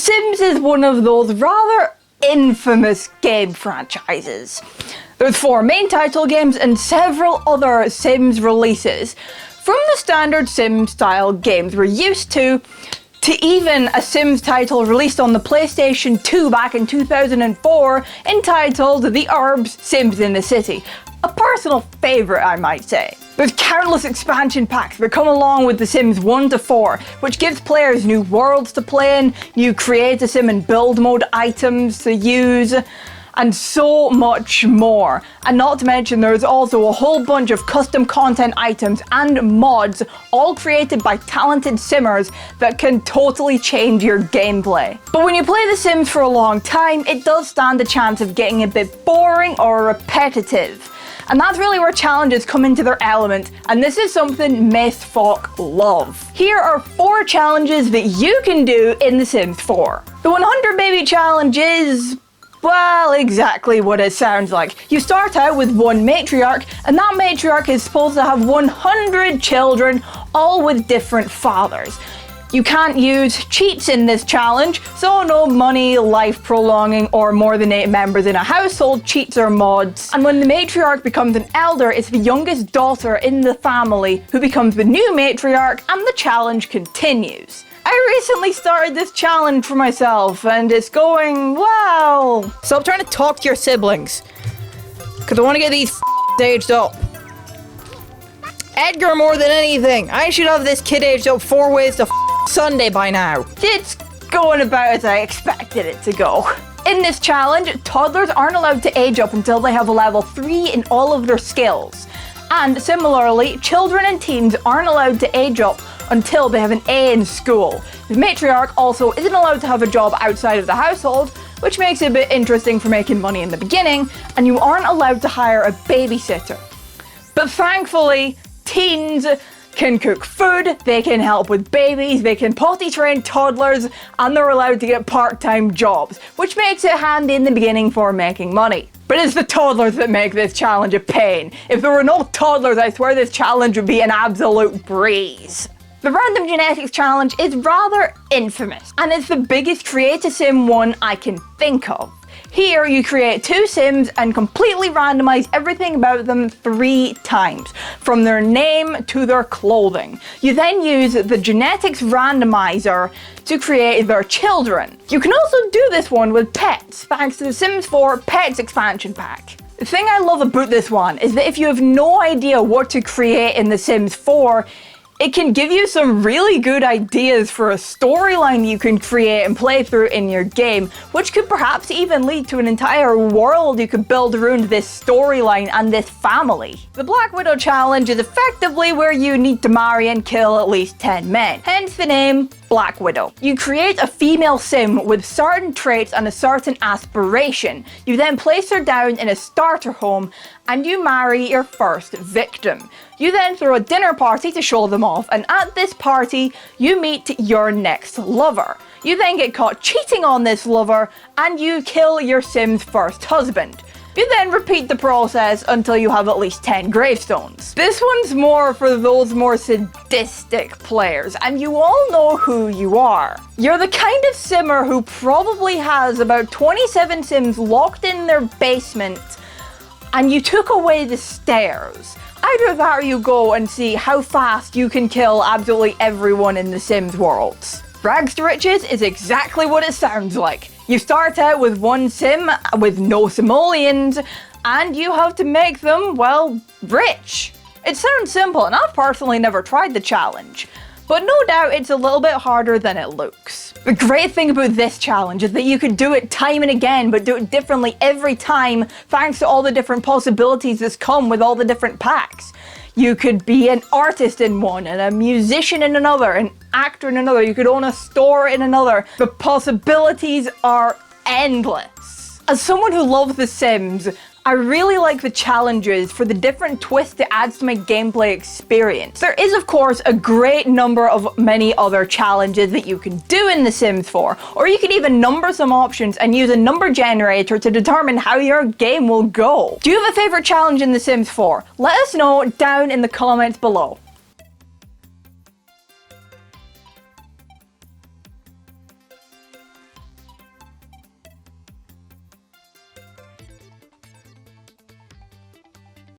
Sims is one of those rather infamous game franchises. There's 4 main title games and several other Sims releases. From the standard Sims style games we're used to even a Sims title released on the PlayStation 2 back in 2004 entitled The Urbs Sims in the City. A personal favourite, I might say. There's countless expansion packs that come along with The Sims 1 to 4, which gives players new worlds to play in, new create a sim and build mode items to use, and so much more. And not to mention there's also a whole bunch of custom content items and mods, all created by talented simmers that can totally change your gameplay. But when you play The Sims for a long time, it does stand a chance of getting a bit boring or repetitive. And that's really where challenges come into their element, and this is something Myth folk love. Here are 4 challenges that you can do in The Sims 4. The 100 Baby Challenge is, well, exactly what it sounds like. You start out with one matriarch, and that matriarch is supposed to have 100 children, all with different fathers. You can't use cheats in this challenge, so no money, life prolonging, or more than 8 members in a household cheats or mods. And when the matriarch becomes an elder, it's the youngest daughter in the family who becomes the new matriarch, and the challenge continues. I recently started this challenge for myself, and it's going well. Stop trying to talk to your siblings, because I want to get these aged up. Edgar more than anything. I should have this kid aged up 4 ways to Sunday by now. It's going about as I expected it to go. In this challenge, toddlers aren't allowed to age up until they have a level 3 in all of their skills. And similarly, children and teens aren't allowed to age up until they have an A in school. The matriarch also isn't allowed to have a job outside of the household, which makes it a bit interesting for making money in the beginning, and you aren't allowed to hire a babysitter. But thankfully, teens can cook food, they can help with babies, they can potty train toddlers, and they're allowed to get part-time jobs, which makes it handy in the beginning for making money. But it's the toddlers that make this challenge a pain. If there were no toddlers, I swear this challenge would be an absolute breeze. The Random Genetics Challenge is rather infamous, and it's the biggest Create a Sim one I can think of. Here, you create 2 Sims and completely randomize everything about them 3 times, from their name to their clothing. You then use the genetics randomizer to create their children. You can also do this one with pets, thanks to the Sims 4 Pets expansion pack. The thing I love about this one is that if you have no idea what to create in The Sims 4, it can give you some really good ideas for a storyline you can create and play through in your game, which could perhaps even lead to an entire world you could build around this storyline and this family. The Black Widow Challenge is effectively where you need to marry and kill at least 10 men, hence the name Black Widow. You create a female sim with certain traits and a certain aspiration. You then place her down in a starter home and you marry your first victim. You then throw a dinner party to show them off, and at this party, you meet your next lover. You then get caught cheating on this lover, and you kill your Sim's first husband. You then repeat the process until you have at least 10 gravestones. This one's more for those more sadistic players, and you all know who you are. You're the kind of simmer who probably has about 27 Sims locked in their basement, and you took away the stairs. Either that or you go and see how fast you can kill absolutely everyone in the Sims worlds. Rags to riches is exactly what it sounds like. You start out with 1 sim with no simoleons, and you have to make them, well, rich. It sounds simple, and I've personally never tried the challenge, but no doubt it's a little bit harder than it looks. The great thing about this challenge is that you could do it time and again, but do it differently every time, thanks to all the different possibilities that come with all the different packs. You could be an artist in one, and a musician in another, an actor in another, you could own a store in another. The possibilities are endless. As someone who loves The Sims, I really like the challenges for the different twists it adds to my gameplay experience. There is of course a great number of many other challenges that you can do in The Sims 4, or you can even number some options and use a number generator to determine how your game will go. Do you have a favourite challenge in The Sims 4? Let us know down in the comments below.